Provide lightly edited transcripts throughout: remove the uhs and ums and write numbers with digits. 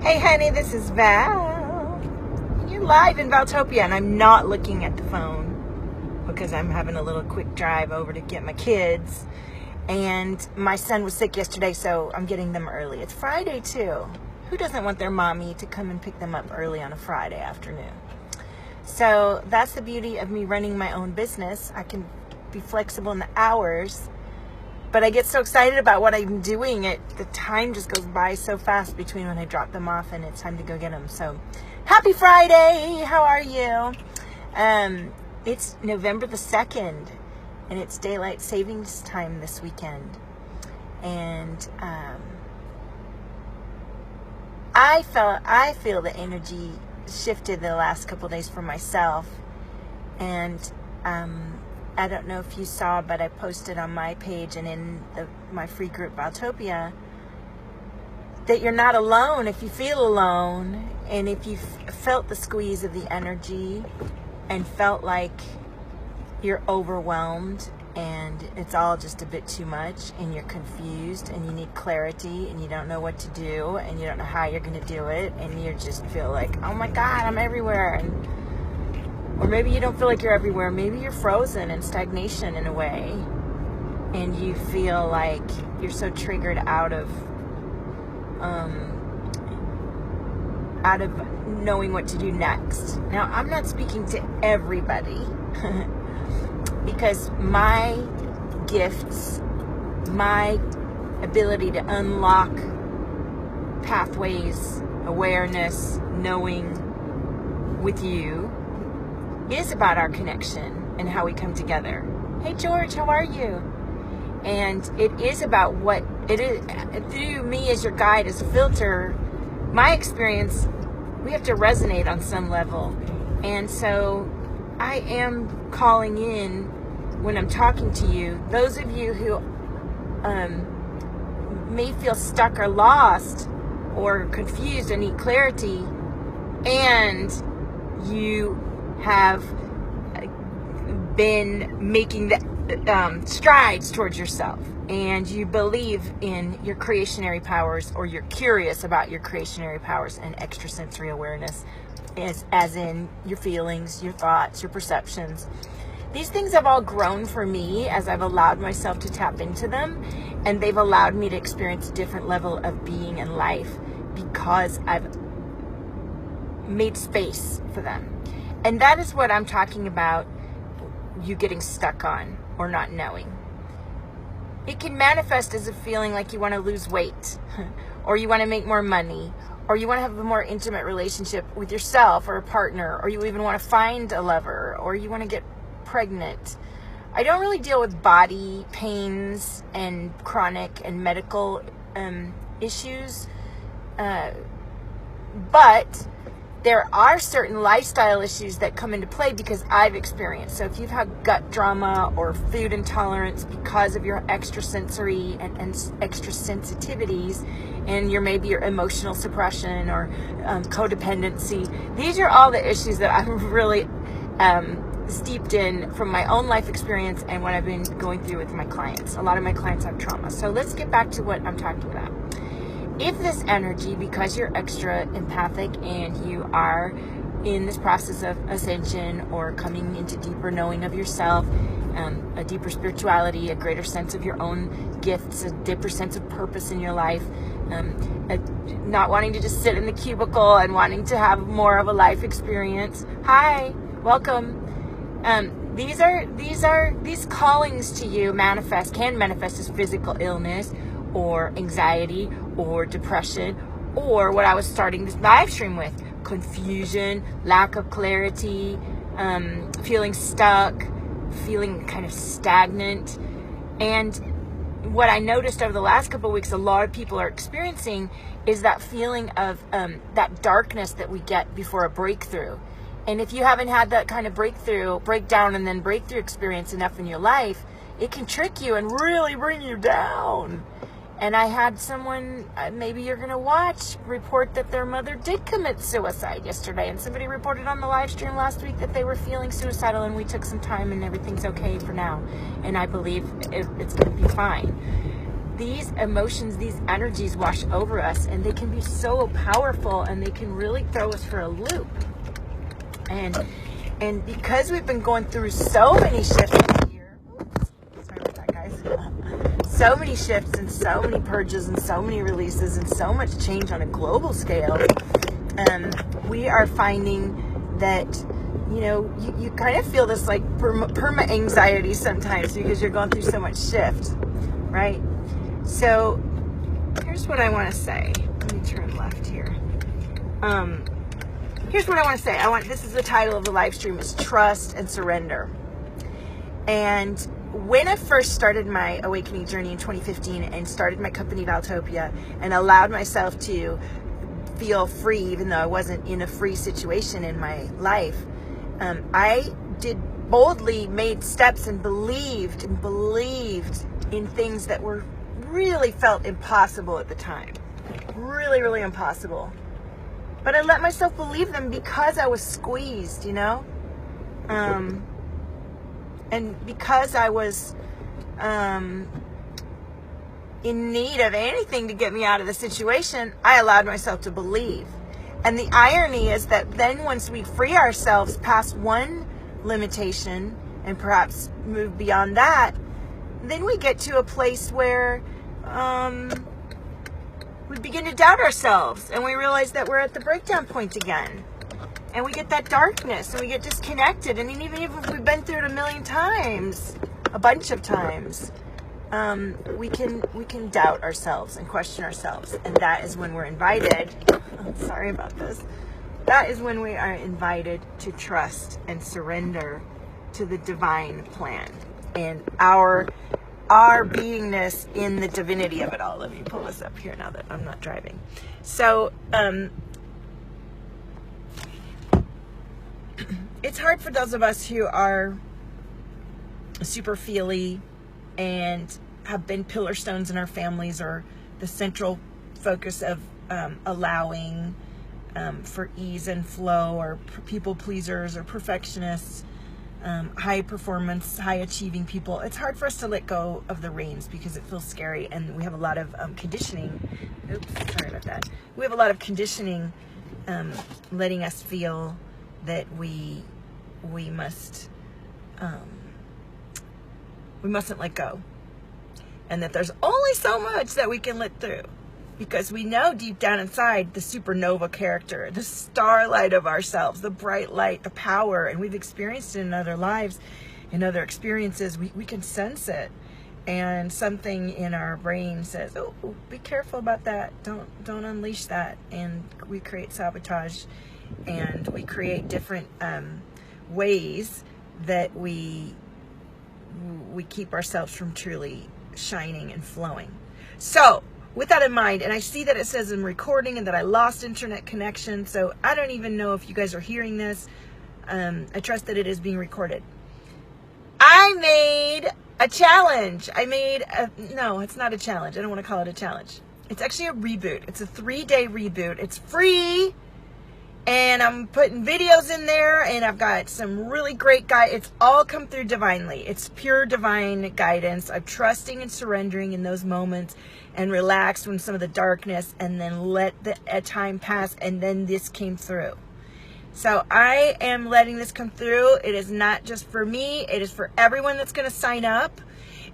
Hey honey, this is Val. You're live in Valtopia, and I'm not looking at the phone because I'm having a little quick drive over to get my kids. And my son was sick yesterday, so I'm getting them early. It's Friday too. Who doesn't want their mommy to come and pick them up early on a Friday afternoon? So that's the beauty of me running my own business. I can be flexible in the hours, but I get so excited about what I'm doing. The time just goes by so fast between when I drop them off and it's time to go get them. So happy Friday. How are you? It's November the 2nd and it's daylight savings time this weekend. And I feel the energy shifted the last couple of days for myself. And I don't know if you saw, but I posted on my page and in my free group Valtopia that you're not alone if you feel alone, and if you felt the squeeze of the energy and felt like you're overwhelmed and it's all just a bit too much and you're confused and you need clarity and you don't know what to do and you don't know how you're going to do it and you just feel like, oh my God, I'm everywhere. Or maybe you don't feel like you're everywhere. Maybe you're frozen in stagnation in a way. And you feel like you're so triggered out of knowing what to do next. Now, I'm not speaking to everybody because my gifts, my ability to unlock pathways, awareness, knowing with you is about our connection and how we come together. Hey George, how are you? And it is about what it is through me as your guide, as a filter. My experience, we have to resonate on some level. And so I am calling in when I'm talking to you, those of you who may feel stuck or lost or confused and need clarity, and you have been making the strides towards yourself, and you believe in your creationary powers, or you're curious about your creationary powers and extrasensory awareness, as in your feelings, your thoughts, your perceptions. These things have all grown for me as I've allowed myself to tap into them, and they've allowed me to experience a different level of being and life because I've made space for them. And that is what I'm talking about, you getting stuck on or not knowing. It can manifest as a feeling like you want to lose weight, or you want to make more money, or you want to have a more intimate relationship with yourself or a partner, or you even want to find a lover, or you want to get pregnant. I don't really deal with body pains and chronic and medical issues, but there are certain lifestyle issues that come into play because I've experienced. So if you've had gut drama or food intolerance because of your extrasensory and extra sensitivities, and maybe your emotional suppression or codependency, these are all the issues that I'm really steeped in from my own life experience and what I've been going through with my clients. A lot of my clients have trauma. So let's get back to what I'm talking about. If this energy, because you're extra empathic and you are in this process of ascension or coming into deeper knowing of yourself, a deeper spirituality, a greater sense of your own gifts, a deeper sense of purpose in your life, not wanting to just sit in the cubicle and wanting to have more of a life experience. Hi, welcome. These callings to you can manifest as physical illness or anxiety or depression, or what I was starting this live stream with, confusion, lack of clarity, feeling stuck, feeling kind of stagnant. And what I noticed over the last couple of weeks a lot of people are experiencing is that feeling of that darkness that we get before a breakthrough. And if you haven't had that kind of breakdown and then breakthrough experience enough in your life, it can trick you and really bring you down. And I had someone, maybe you're going to watch, report that their mother did commit suicide yesterday. And somebody reported on the live stream last week that they were feeling suicidal, and we took some time and everything's okay for now. And I believe it's going to be fine. these emotions, these energies wash over us, and they can be so powerful, and they can really throw us for a loop. And because we've been going through so many shifts this year, sorry about that, guys. So many shifts and so many purges and so many releases and so much change on a global scale, we are finding that, you know, you kind of feel this like perma anxiety sometimes because you're going through so much shift, right? So here's what I want to say. Let me turn left here. Here's what I want to say. This is the title of the live stream, is Trust and Surrender. And when I first started my awakening journey in 2015 and started my company Valtopia and allowed myself to feel free, even though I wasn't in a free situation in my life, I boldly made steps and believed in things that were really felt impossible at the time. Really, really impossible. But I let myself believe them because I was squeezed, you know? And because I was in need of anything to get me out of the situation, I allowed myself to believe. And the irony is that then once we free ourselves past one limitation and perhaps move beyond that, then we get to a place where we begin to doubt ourselves, and we realize that we're at the breakdown point again. And we get that darkness, and we get disconnected. And even if we've been through it a bunch of times, we can doubt ourselves and question ourselves. And that is when we're invited, sorry about this, that is when we are invited to trust and surrender to the divine plan and our beingness in the divinity of it all. Let me pull this up here now that I'm not driving. So, it's hard for those of us who are super feely and have been pillar stones in our families, or the central focus of allowing for ease and flow, or people pleasers or perfectionists, high performance, high achieving people. It's hard for us to let go of the reins because it feels scary, and we have a lot of conditioning. Oops, sorry about that. We have a lot of conditioning letting us feel that we mustn't let go, and that there's only so much that we can let through, because we know deep down inside the supernova character, the starlight of ourselves, the bright light, the power, and we've experienced it in other lives, in other experiences. We can sense it, and something in our brain says, oh, be careful about that, don't unleash that, and we create sabotage, and we create different ways that we keep ourselves from truly shining and flowing. So with that in mind, and I see that it says I'm recording and that I lost internet connection, so I don't even know if you guys are hearing this. I trust that it is being recorded. I made a challenge. No, it's not a challenge. I don't want to call it a challenge. It's actually a reboot. It's a 3-day reboot. It's free. And I'm putting videos in there, and I've got some really great it's all come through divinely. It's pure divine guidance. I'm trusting and surrendering in those moments, and relaxed when some of the darkness, and then let the time pass, and then this came through. So I am letting this come through. It is not just for me. It is for everyone that's going to sign up.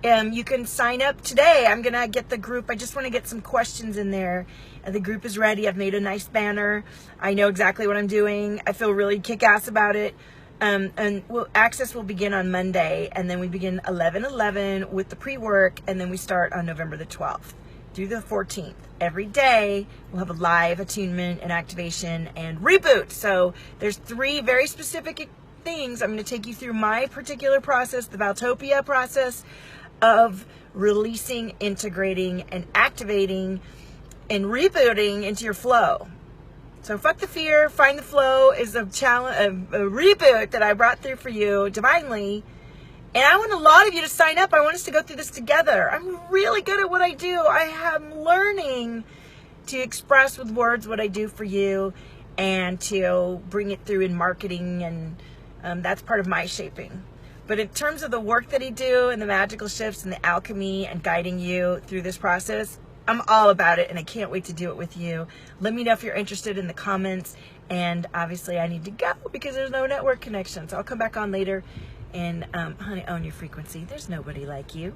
You can sign up today. I'm going to get the group. I just want to get some questions in there. The group is ready. I've made a nice banner. I know exactly what I'm doing. I feel really kick-ass about it. And access will begin on Monday, and then we begin 11/11 with the pre-work, and then we start on November the 12th through the 14th. Every day we'll have a live attunement and activation and reboot. So there's 3 very specific things. I'm going to take you through my particular process, the Valtopia process of releasing, integrating, and activating and rebooting into your flow. So fuck the fear, find the flow is a challenge, a reboot that I brought through for you divinely. And I want a lot of you to sign up. I want us to go through this together. I'm really good at what I do. I am learning to express with words what I do for you, and to bring it through in marketing, and that's part of my shaping. But in terms of the work that he do and the magical shifts and the alchemy and guiding you through this process, I'm all about it, and I can't wait to do it with you. Let me know if you're interested in the comments. And obviously I need to go because there's no network connection. So I'll come back on later and honey, own your frequency. There's nobody like you.